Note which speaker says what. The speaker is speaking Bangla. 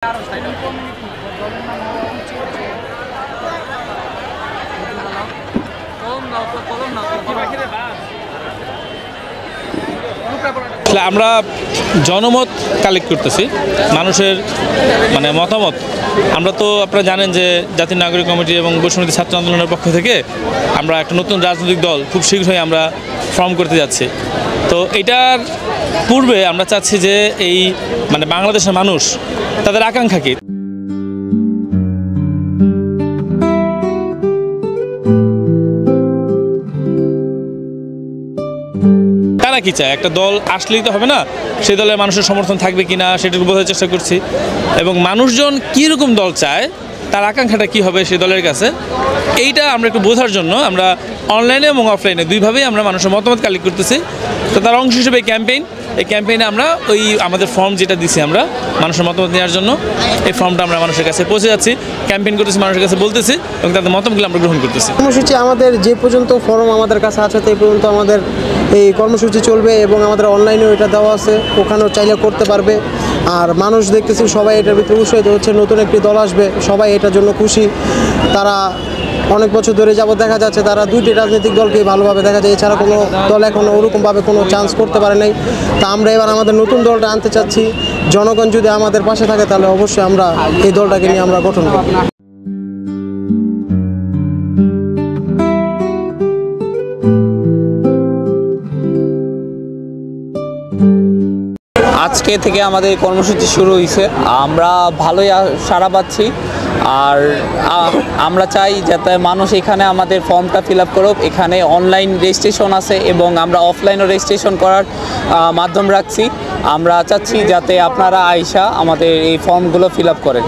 Speaker 1: আমরা জনমত কালেক্ট করতেছি, মানুষের মতামত। আমরা তো আপনারা জানেন যে জাতীয় নাগরিক কমিটি এবং বৈষম্যবিরোধী ছাত্র আন্দোলনের পক্ষ থেকে আমরা একটা নতুন রাজনৈতিক দল খুব শীঘ্রই আমরা ফর্ম করতে যাচ্ছি। তো এটার পূর্বে আমরা চাচ্ছি যে এই বাংলাদেশের মানুষ তাদের আকাঙ্ক্ষা কি, তারা কি চায়। একটা দল আসলেই তো হবে না, সেই দলের মানুষের সমর্থন থাকবে কিনা সেটুকু বোঝার চেষ্টা করছি, এবং মানুষজন কীরকম দল চায়, তার আকাঙ্ক্ষাটা কী হবে সেই দলের কাছে, এইটা আমরা একটু বোঝার জন্য আমরা অনলাইনে এবং অফলাইনে দুইভাবেই আমরা মানুষের মতামত কালেক্ট করতেছি। তো তার অংশ হিসেবে এই ক্যাম্পেইনে আমরা আমাদের ফর্ম যেটা দিছি আমরা মানুষের মতামত নেওয়ার জন্য, এই ফর্মটা আমরা মানুষের কাছে পৌঁছে যাচ্ছি, ক্যাম্পেইন করতেছি, মানুষের কাছে বলতেছি এবং তাদের মতামতগুলো আমরা গ্রহণ করতেছি।
Speaker 2: কর্মসূচি আমাদের যে পর্যন্ত ফর্ম আমাদের কাছে আছে সেই পর্যন্ত আমাদের এই কর্মসূচি চলবে, এবং আমাদের অনলাইনেও এটা দেওয়া আছে, ওখানেও চাইলে করতে পারবে। আর মানুষ দেখতেছি সবাই এটার ভিতরে উৎসাহিত হচ্ছে, নতুন একটি দল আসবে, সবাই এটার জন্য খুশি। তারা অনেক বছর ধরে যাবত দেখা যাচ্ছে তারা দুইটি রাজনৈতিক দলকেই ভালোভাবে দেখা যায়, এছাড়া কোনো দল এখনও ওরকমভাবে কোনো চান্স করতে পারে নাই। তা আমরা এবার আমাদের নতুন দলটা আনতে চাচ্ছি। জনগণ যদি আমাদের পাশে থাকে তাহলে অবশ্যই আমরা এই দলটাকে নিয়ে আমরা গঠন করব।
Speaker 3: আজকে থেকে আমাদের কর্মসূচি শুরু হয়েছে, আমরা ভালোই সাড়া পাচ্ছি। আর আমরা চাই যাতে মানুষ এখানে আমাদের ফর্মটা ফিল আপ করুক। এখানে অনলাইন রেজিস্ট্রেশন আছে এবং আমরা অফলাইনও রেজিস্ট্রেশন করার মাধ্যম রাখছি। আমরা চাচ্ছি যাতে আপনারা আইসা আমাদের এই ফর্মগুলো ফিল আপ করেন।